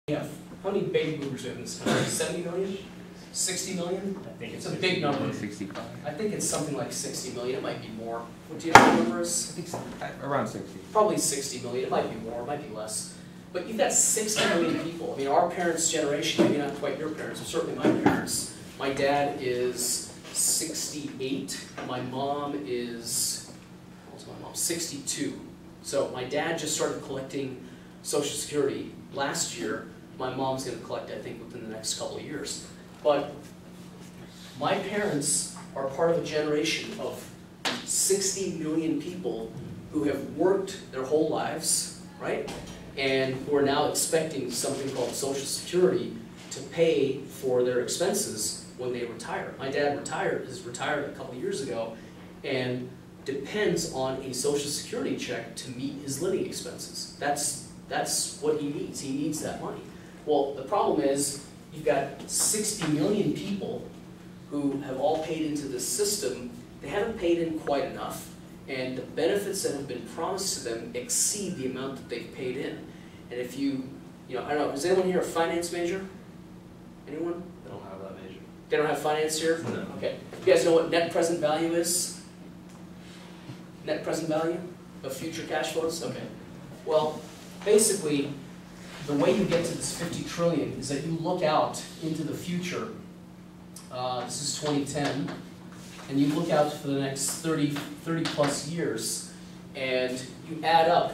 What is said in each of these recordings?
Yeah. How many baby boomers do we have in this country? 70 million? 60 million? I think It's a big number. 65. I think it's something like 60 million. It might be more. What do you know what the number is? I think around 60. Probably 60 million. It might be more. It might be less. But you've got 60 million people. I mean, our parents' generation, maybe not quite your parents, but certainly my parents. My dad is 68. My mom is, what was my mom? 62. So my dad just started collecting Social Security last year. My mom's going to collect, I think, within the next couple of years. But my parents are part of a generation of 60 million people who have worked their whole lives, right? And who are now expecting something called Social Security to pay for their expenses when they retire. My dad is retired a couple of years ago, and depends on a Social Security check to meet his living expenses. That's what he needs. He needs that money. Well, the problem is you've got 60 million people who have all paid into this system. They haven't paid in quite enough, and the benefits that have been promised to them exceed the amount that they've paid in. And if I don't know, is anyone here a finance major? Anyone? They don't have that major. They don't have finance here? No. Okay. You guys know what net present value is? Net present value of future cash flows? Okay. Well, basically, the way you get to this 50 trillion is that you look out into the future. This is 2010, and you look out for the next 30 plus years, and you add up,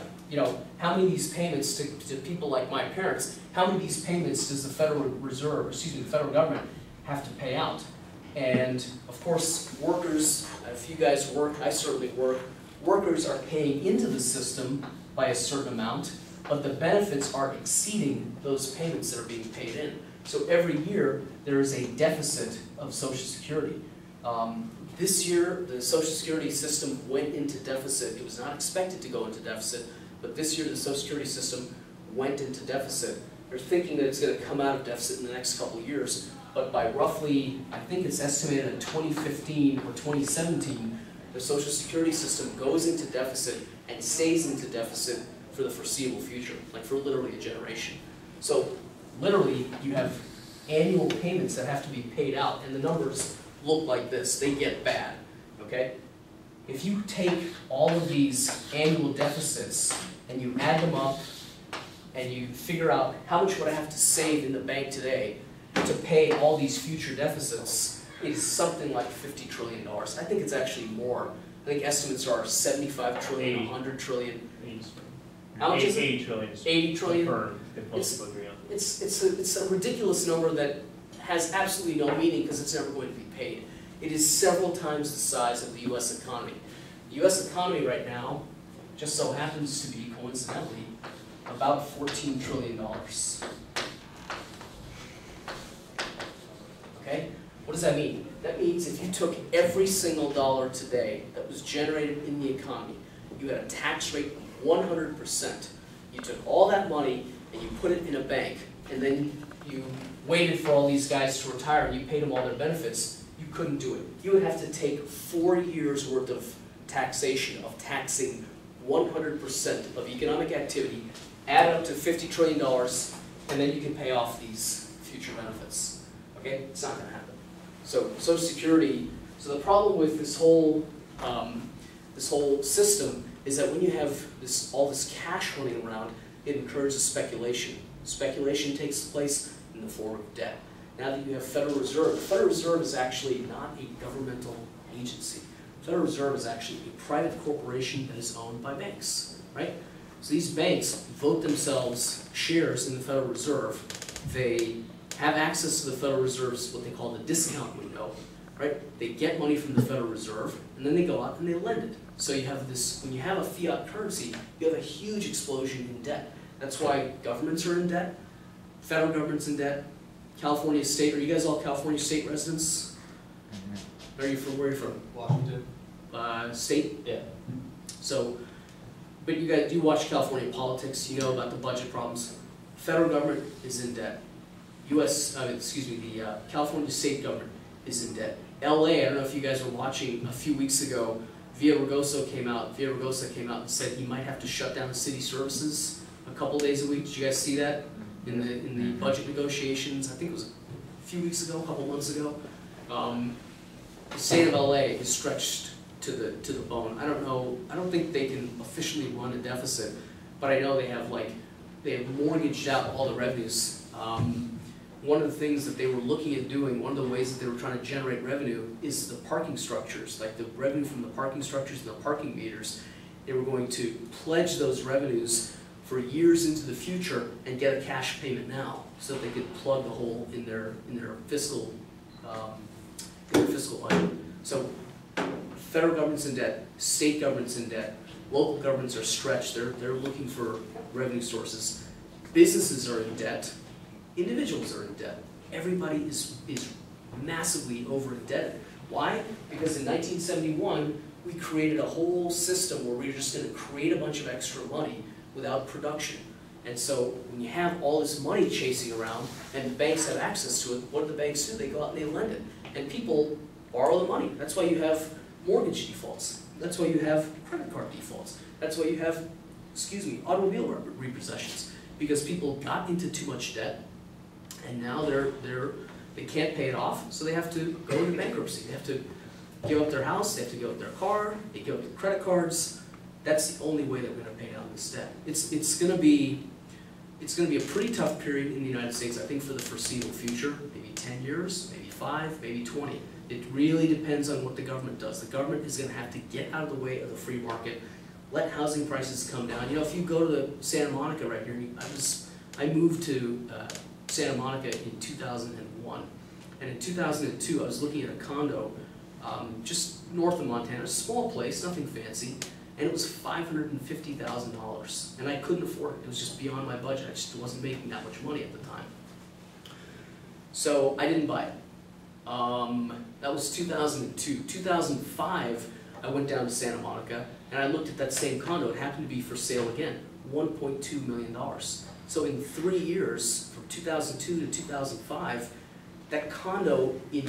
how many of these payments to people like my parents, how many of these payments does the Federal Reserve, the federal government have to pay out? And of course, workers, if you guys work, I certainly work, workers are paying into the system by a certain amount, but the benefits are exceeding those payments that are being paid in. So every year, there is a deficit of Social Security. This year, the Social Security system went into deficit. It was not expected to go into deficit, but this year the Social Security system went into deficit. They're thinking that it's going to come out of deficit in the next couple of years, but by roughly, I think it's estimated in 2015 or 2017, the Social Security system goes into deficit and stays into deficit for the foreseeable future, like for literally a generation. So literally, you have annual payments that have to be paid out, and the numbers look like this. They get bad, okay? If you take all of these annual deficits and you add them up and you figure out how much would I have to save in the bank today to pay all these future deficits, it is something like $50 trillion. I think it's actually more. I think estimates are 75 trillion, 80. 100 trillion. 80. How much is it? 80 trillion. 80 trillion? It's a ridiculous number that has absolutely no meaning because it's never going to be paid. It is several times the size of the U.S. economy. The U.S. economy right now just so happens to be, coincidentally, about $14 trillion. Okay? What does that mean? That means if you took every single dollar today that was generated in the economy, you had a tax rate of 100%. You took all that money and you put it in a bank, and then you waited for all these guys to retire and you paid them all their benefits, you couldn't do it. You would have to take 4 years worth of taxation, of taxing 100% of economic activity, add it up to $50 trillion, and then you can pay off these future benefits. Okay? It's not going to happen. So Social Security, so the problem with this whole system is that when you have all this cash running around, it encourages speculation. Speculation takes place in the form of debt. Now that you have Federal Reserve, the Federal Reserve is actually not a governmental agency. The Federal Reserve is actually a private corporation that is owned by banks, right? So these banks vote themselves shares in the Federal Reserve. They have access to the Federal Reserve's what they call the discount window, right? They get money from the Federal Reserve, and then they go out and they lend it. So you have this, when you have a fiat currency, you have a huge explosion in debt. That's why governments are in debt, federal government's in debt, California state, are you guys all California state residents? Where are you from? Washington. State? Yeah. So, but you guys do watch California politics, you know about the budget problems. Federal government is in debt. The California state government is in debt. LA, I don't know if you guys were watching a few weeks ago, Villaraigosa came out and said he might have to shut down the city services a couple days a week. Did you guys see that? in the budget negotiations. I think it was a few weeks ago, a couple months ago. The state of LA is stretched to the bone. I don't know. I don't think they can officially run a deficit, but I know they have mortgaged out all the revenues. One of the things that they were looking at doing, one of the ways that they were trying to generate revenue is the parking structures, like the revenue from the parking structures and the parking meters. They were going to pledge those revenues for years into the future and get a cash payment now, so that they could plug the hole in their fiscal budget. So federal government's in debt, state government's in debt, local governments are stretched. They're looking for revenue sources. Businesses are in debt. Individuals are in debt. Everybody is massively over indebted. Why? Because in 1971, we created a whole system where we were just going to create a bunch of extra money without production. And so when you have all this money chasing around and the banks have access to it, what do the banks do? They go out and they lend it. And people borrow the money. That's why you have mortgage defaults. That's why you have credit card defaults. That's why you have, automobile repossessions. Because people got into too much debt, and now they can't pay it off, so they have to go into bankruptcy. They have to give up their house, they have to give up their car, they give up their credit cards. That's the only way that we're going to pay down this debt. It's going to be a pretty tough period in the United States, I think, for the foreseeable future. Maybe 10 years, maybe 5, maybe 20. It really depends on what the government does. The government is going to have to get out of the way of the free market, let housing prices come down. You know, if you go to Santa Monica right here, I moved to Santa Monica in 2001, and in 2002 I was looking at a condo just north of Montana, a small place, nothing fancy, and it was $550,000, and I couldn't afford it. It was just beyond my budget. I just wasn't making that much money at the time, so I didn't buy it. That was 2002. 2005, I went down to Santa Monica and I looked at that same condo. It happened to be for sale again, $1.2 million. So in 3 years, from 2002 to 2005, that condo in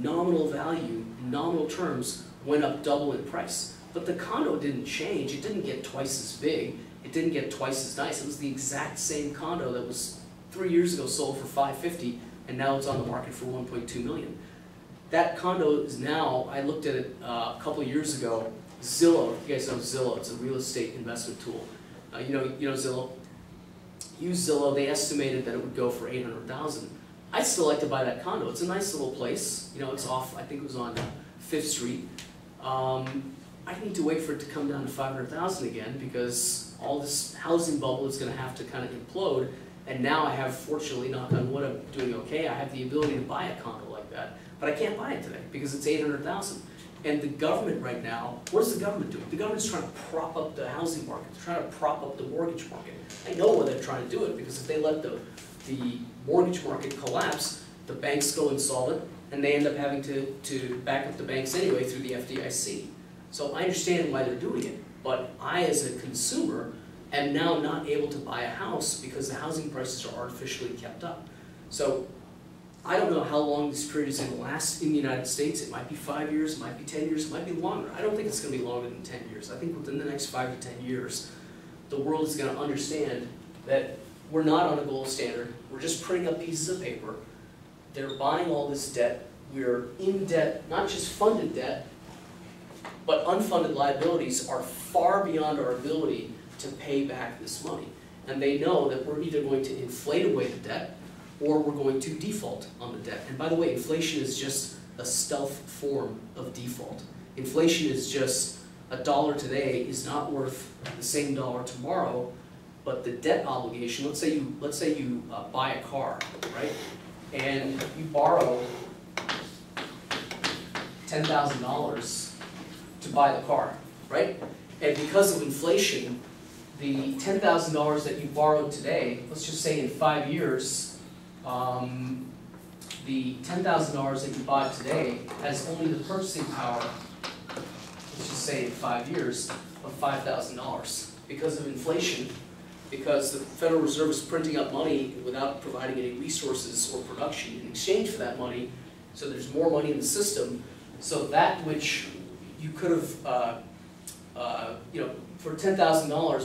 nominal value, in nominal terms, went up double in price. But the condo didn't change. It didn't get twice as big. It didn't get twice as nice. It was the exact same condo that was 3 years ago sold for $550, and now it's on the market for $1.2 million. That condo is now, I looked at it a couple of years ago, Zillow, you guys know Zillow, it's a real estate investment tool. You know Zillow? Use Zillow, they estimated that it would go for $800,000. I'd still like to buy that condo. It's a nice little place. You know, it's off, I think it was on 5th Street. I need to wait for it to come down to $500,000 again, because all this housing bubble is going to have to kind of implode. And now I have, fortunately, knock on wood, I'm doing okay. I have the ability to buy a condo like that. But I can't buy it today because it's $800,000. And the government right now, what is the government doing? The government's trying to prop up the housing market. They're trying to prop up the mortgage market. I know why they're trying to do it, because if they let the mortgage market collapse, the banks go insolvent, and they end up having to back up the banks anyway through the FDIC. So I understand why they're doing it, but I, as a consumer, am now not able to buy a house because the housing prices are artificially kept up. So I don't know how long this period is going to last in the United States. It might be 5 years, it might be 10 years, it might be longer. I don't think it's going to be longer than 10 years. I think within the next 5 to 10 years, the world is going to understand that we're not on a gold standard. We're just printing up pieces of paper. They're buying all this debt. We're in debt, not just funded debt, but unfunded liabilities are far beyond our ability to pay back this money. And they know that we're either going to inflate away the debt, or we're going to default on the debt. And by the way, inflation is just a stealth form of default. Inflation is just $1 today is not worth the same dollar tomorrow, but the debt obligation, let's say you buy a car, right? And you borrow $10,000 to buy the car, right? And because of inflation, the $10,000 that you borrowed today, let's just say in 5 years, the $10,000 that you bought today has only the purchasing power, let's just say in 5 years, of $5,000 because of inflation, because the Federal Reserve is printing up money without providing any resources or production in exchange for that money, so there's more money in the system, so that which you could have, for $10,000,